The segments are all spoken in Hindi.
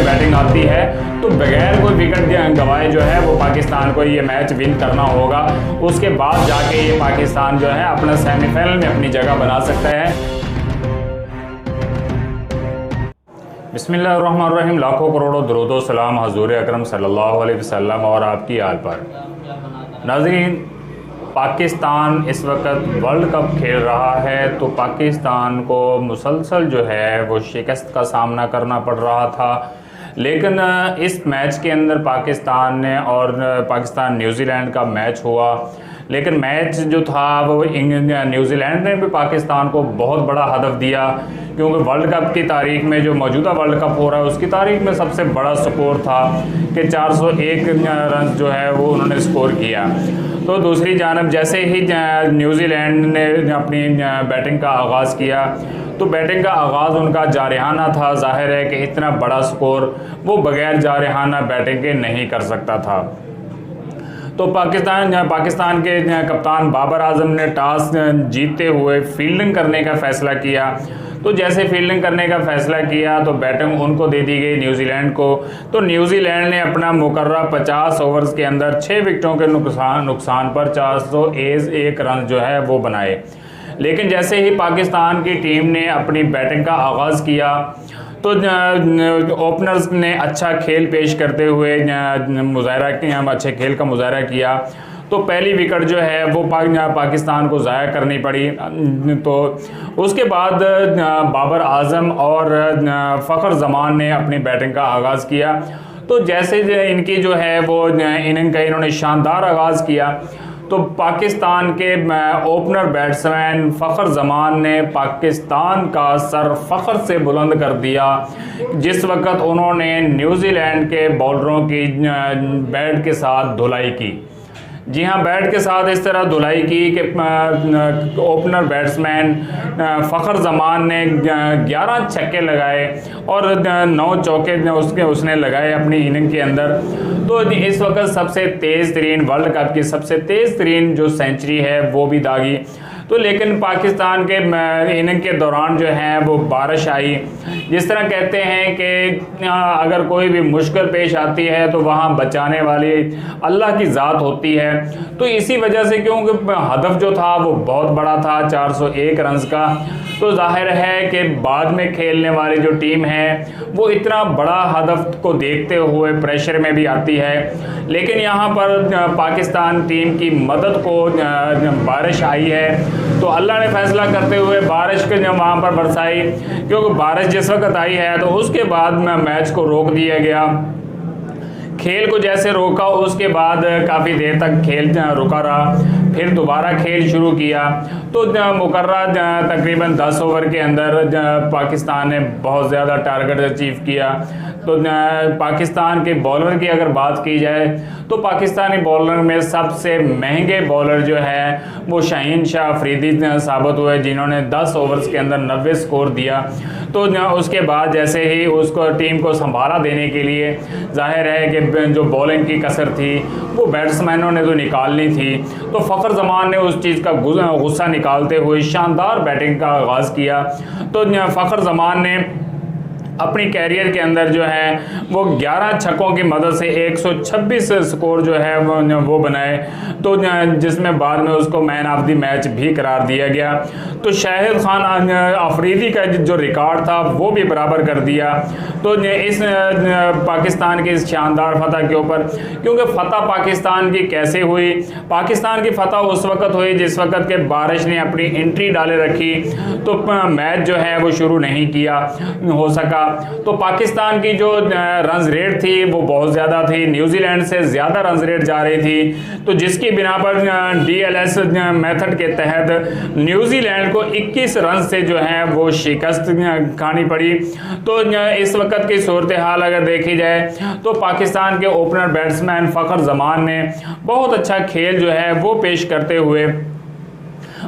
बैटिंग आती है तो बगैर कोई विकेट गंवाए जो है वो पाकिस्तान को ये मैच विन करना होगा। उसके बाद जाके ये पाकिस्तान जो है अपना सेमीफाइनल में अपनी जगह बना सकता है। बिस्मिल्लाहिर्रहमानिर्रहीम। लाखों करोड़ों दुरूदो सलाम हजूर अकरम सल्लल्लाहु अलैहि वसल्लम और आपकी आल पर। नाज़रीन, पाकिस्तान इस वक्त वर्ल्ड कप खेल रहा है तो पाकिस्तान को मुसलसल जो है वो शिकस्त का सामना करना पड़ रहा था। लेकिन इस मैच के अंदर पाकिस्तान ने और पाकिस्तान न्यूजीलैंड का मैच हुआ, लेकिन मैच जो था वो न्यूजीलैंड ने भी पाकिस्तान को बहुत बड़ा हदफ दिया, क्योंकि वर्ल्ड कप की तारीख में जो मौजूदा वर्ल्ड कप हो रहा है उसकी तारीख में सबसे बड़ा स्कोर था कि 401 रन जो है वो उन्होंने स्कोर किया। तो दूसरी जानब जैसे ही न्यूजीलैंड ने अपनी बैटिंग का आगाज़ किया तो बैटिंग का आगाज़ उनका जारहाना था। जाहिर है कि इतना बड़ा स्कोर वो बग़ैर जारहाना बैटिंग के नहीं कर सकता था। तो पाकिस्तान के कप्तान बाबर आजम ने टॉस जीतते हुए फील्डिंग करने का फ़ैसला किया। तो जैसे फील्डिंग करने का फ़ैसला किया तो बैटिंग उनको दे दी गई न्यूजीलैंड को। तो न्यूजीलैंड ने अपना मुकर्रर 50 ओवर्स के अंदर 6 विकेटों के नुकसान पर 401 रन जो है वो बनाए। लेकिन जैसे ही पाकिस्तान की टीम ने अपनी बैटिंग का आगाज़ किया तो ओपनर्स ने अच्छा खेल पेश करते हुए अच्छे खेल का मुजाहरा किया। तो पहली विकेट जो है वो पाकिस्तान को ज़ाया करनी पड़ी। तो उसके बाद बाबर आजम और फ़खर जमान ने अपनी बैटिंग का आगाज़ किया। तो जैसे इनकी जो है वो इन्होंने शानदार आगाज़ किया तो पाकिस्तान के ओपनर बैट्समैन फ़खर जमान ने पाकिस्तान का सर फ़ख्र से बुलंद कर दिया, जिस वक़्त उन्होंने न्यूजीलैंड के बॉलरों की बैट के साथ धुलाई की। जी हाँ, बैट के साथ इस तरह धुलाई की कि ओपनर बैट्समैन फ़खर जमान ने 11 छक्के लगाए और 9 चौके उसने लगाए अपनी इनिंग के अंदर। तो इस वक्त सबसे तेज़ तरीन वर्ल्ड कप की सबसे तेज़ तरीन जो सेंचुरी है वो भी दागी। तो लेकिन पाकिस्तान के इनिंग के दौरान जो है वो बारिश आई। जिस तरह कहते हैं कि अगर कोई भी मुश्किल पेश आती है तो वहाँ बचाने वाली अल्लाह की ज़ात होती है। तो इसी वजह से क्योंकि हदफ जो था वो बहुत बड़ा था 401 रन का, तो जाहिर है कि बाद में खेलने वाली जो टीम है वो इतना बड़ा हदफ को देखते हुए प्रेशर में भी आती है। लेकिन यहाँ पर पाकिस्तान टीम की मदद को बारिश आई है तो अल्लाह ने फ़ैसला करते हुए बारिश के वहाँ पर बरसाई, क्योंकि बारिश जिस वक्त आई है तो उसके बाद मैच को रोक दिया गया। खेल को जैसे रोका उसके बाद काफ़ी देर तक खेल रुका रहा, फिर दोबारा खेल शुरू किया। तो मुकर्रर तकरीबन 10 ओवर के अंदर पाकिस्तान ने बहुत ज़्यादा टारगेट अचीव किया। तो पाकिस्तान के बॉलर की अगर बात की जाए तो पाकिस्तानी बॉलर में सबसे महंगे बॉलर जो है वो शाहीन शाह अफरीदी साबित हुए, जिन्होंने 10 ओवर्स के अंदर 90 स्कोर दिया। तो उसके बाद जैसे ही उसको टीम को संभाला देने के लिए जाहिर है कि जो बॉलिंग की कसर थी वो बैट्समैनों ने तो निकालनी थी। तो फ़खर जमान ने उस चीज़ का गुस्सा निकालते हुए शानदार बैटिंग का आगाज़ किया। तो फ़खर जमान ने अपनी कैरियर के अंदर जो है वो 11 छक्कों की मदद से 126 स्कोर जो है वो बनाए। तो जिसमें बाद में उसको मैन ऑफ द मैच भी करार दिया गया। तो शाहिद खान अफरीदी का जो रिकॉर्ड था वो भी बराबर कर दिया। तो इस पाकिस्तान की इस शानदार फतह के ऊपर, क्योंकि फतह पाकिस्तान की कैसे हुई, पाकिस्तान की फतह उस वक़्त हुई जिस वक़्त के बारिश ने अपनी एंट्री डाले रखी तो मैच जो है वो शुरू नहीं किया हो सका। तो पाकिस्तान की जो रन रेट थी वो बहुत ज़्यादा थी, न्यूजीलैंड से ज़्यादा रन रेट जा रही थी। तो जिसकी बिना पर DLS मेथड के तहत न्यूजीलैंड को 21 रन से जो है वो शिकस्त खानी पड़ी। तो इस वक्त की सूरत हाल अगर देखी जाए तो पाकिस्तान के ओपनर बैट्समैन फ़खर जमान ने बहुत अच्छा खेल जो है वो पेश करते हुए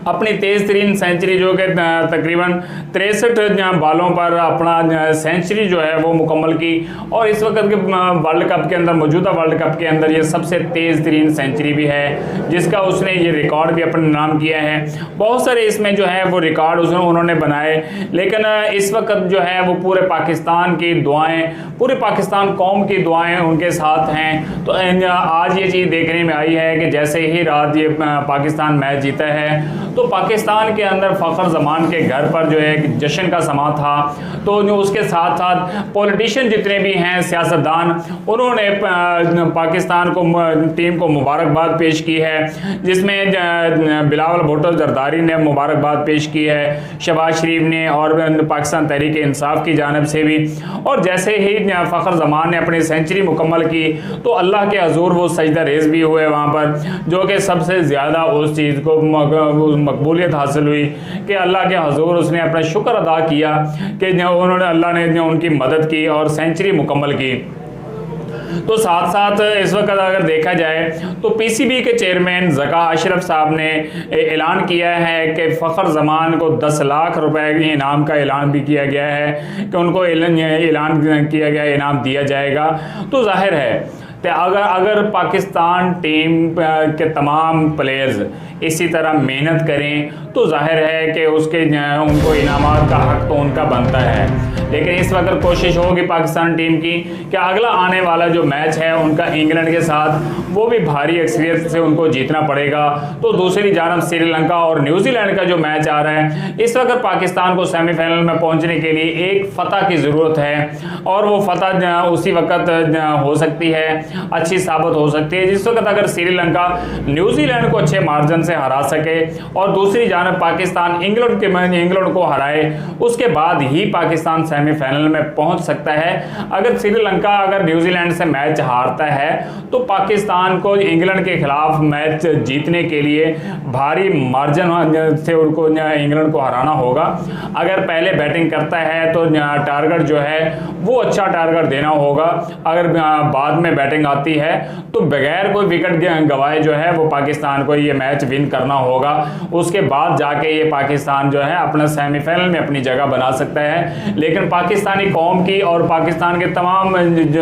अपनी तेज तरीन सेंचुरी जो कि तकरीबन 63 बालों पर अपना सेंचुरी जो है वो मुकम्मल की, और इस वक्त के वर्ल्ड कप के अंदर, मौजूदा वर्ल्ड कप के अंदर ये सबसे तेज तरीन सेंचुरी भी है, जिसका उसने ये रिकॉर्ड भी अपने नाम किया है। बहुत सारे इसमें जो है वो रिकॉर्ड उन्होंने बनाए, लेकिन इस वक्त जो है वो पूरे पाकिस्तान की दुआएं, पूरे पाकिस्तान कौम की दुआएं उनके साथ हैं। तो आज ये चीज़ देखने में आई है कि जैसे ही रात ये पाकिस्तान मैच जीता है तो पाकिस्तान के अंदर फ़खर जमान के घर पर जो है एक जश्न का समा था। तो उसके साथ साथ पॉलिटिशियन जितने भी हैं, सियासतदान, उन्होंने पाकिस्तान को, टीम को मुबारकबाद पेश की है, जिसमें बिलावल भुट्टो जरदारी ने मुबारकबाद पेश की है, शहबाज शरीफ ने, और पाकिस्तान तहरीक इंसाफ की जानिब से भी। और जैसे ही फ़खर जमान ने अपनी सेंचुरी मुकम्मल की तो अल्लाह के हजूर वो सजदा रेज़ भी हुए वहाँ पर, जो कि सबसे ज़्यादा उस चीज़ को मकबूलियत हासिल हुई कि अल्लाह के हजूर उसने अपना शुक्र अदा किया कि उन्होंने, अल्लाह ने उनकी मदद की और सेंचुरी मुकम्मल की। तो साथ साथ इस वक्त अगर देखा जाए तो पीसीबी के चेयरमैन ज़का अशरफ साहब ने ऐलान किया है कि फ़खर जमान को 10 लाख रुपए इनाम का ऐलान भी किया गया है कि उनको ऐलान किया गया, इनाम दिया जाएगा। तो जाहिर है तो अगर पाकिस्तान टीम के तमाम प्लेयर्स इसी तरह मेहनत करें तो जाहिर है कि उनको इनामात का हक तो उनका बनता है। लेकिन इस वक्त कोशिश होगी पाकिस्तान टीम की कि अगला आने वाला जो मैच है उनका इंग्लैंड के साथ, वो भी भारी अक्सरियत से उनको जीतना पड़ेगा। तो दूसरी जानब श्रीलंका और न्यूजीलैंड का जो मैच आ रहा है, इस वक्त पाकिस्तान को सेमीफाइनल में पहुंचने के लिए एक फ़तह की ज़रूरत है, और वो फ़तह उसी वक्त हो सकती है, अच्छी साबित हो सकती है जिस वक्त अगर श्रीलंका न्यूजीलैंड को अच्छे मार्जिन से हरा सके और दूसरी जानब पाकिस्तान इंग्लैंड को हराए, उसके बाद ही पाकिस्तान सेमीफाइनल में पहुंच सकता है। अगर श्रीलंका न्यूजीलैंड से मैच हारता है तो पाकिस्तान को इंग्लैंड के खिलाफ मैच जीतने के लिए भारी मार्जिन से उनको इंग्लैंड को हराना होगा। अगर पहले बैटिंग करता है तो टारगेट जो है वो अच्छा टारगेट देना होगा। अगर बाद में बैटिंग आती है तो बगैर कोई विकेट गंवाए जो है वो पाकिस्तान को ये मैच विन करना होगा। उसके बाद जाके ये पाकिस्तान जो है अपना सेमीफाइनल में अपनी जगह बना सकता है। लेकिन पाकिस्तानी कौम की और पाकिस्तान के तमाम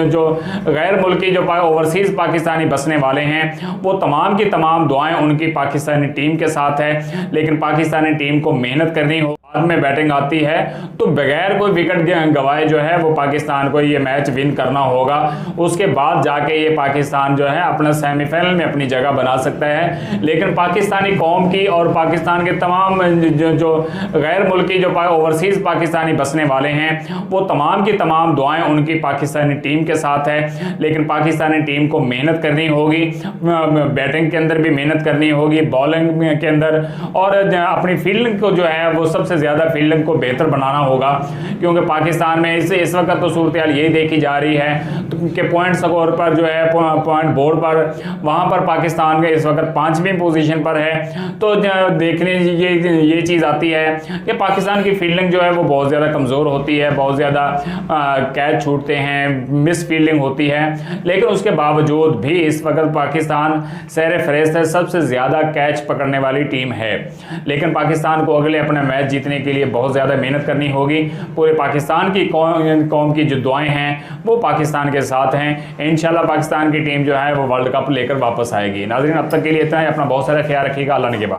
जो गैर मुल्की जो ओवरसीज़ पाकिस्तानी बसने वाले हैं, वो तमाम की तमाम दुआएं उनकी पाकिस्तानी टीम के साथ है। लेकिन पाकिस्तानी टीम को मेहनत करनी हो, बाद में बैटिंग आती है तो बगैर कोई विकेट गंवाए जो है वो पाकिस्तान को ये मैच विन करना होगा। उसके बाद जाके ये पाकिस्तान जो है अपना सेमीफाइनल में अपनी जगह बना सकता है। लेकिन पाकिस्तानी कौम की और पाकिस्तान के तमाम जो गैर मुल्की जो ओवरसीज़ पाकिस्तानी बसने वाले हैं, वो तमाम की तमाम दुआएं उनकी पाकिस्तानी टीम के साथ है। लेकिन पाकिस्तानी टीम को मेहनत करनी होगी, बैटिंग के अंदर भी मेहनत करनी होगी, बॉलिंग के अंदर, और अपनी फील्डिंग को जो है वो सबसे ज़्यादा फील्डिंग को बेहतर बनाना होगा। क्योंकि पाकिस्तान में इस वक्त तो सूरत हाल यही देखी जा रही है कि पॉइंट स्कोर पर जो है, पॉइंट बोर्ड पर, वहाँ पर पाकिस्तान के इस वक्त 5वीं पोजीशन पर है। तो देखने ये चीज़ आती है कि पाकिस्तान की फील्डिंग जो है वो बहुत ज़्यादा कमज़ोर होती है, बहुत ज़्यादा कैच छूटते हैं, मिस फील्डिंग होती है। लेकिन उसके बावजूद भी इस वक्त पाकिस्तान सैर फहरिस्त है, सबसे ज़्यादा कैच पकड़ने वाली टीम है। लेकिन पाकिस्तान को अगले अपना मैच जीतने के लिए बहुत ज़्यादा मेहनत करनी होगी। पूरे पाकिस्तान की कौम की जो दुआएं हैं वो पाकिस्तान के साथ हैं। इंशाल्लाह पाकिस्तान की टीम जो है वो वर्ल्ड कप लेकर वापस आएगी। नाज़रीन, अब तक के लिए इतना ही। अपना बहुत सारा ख्याल रखिएगा। अल्लाह ने के बाद।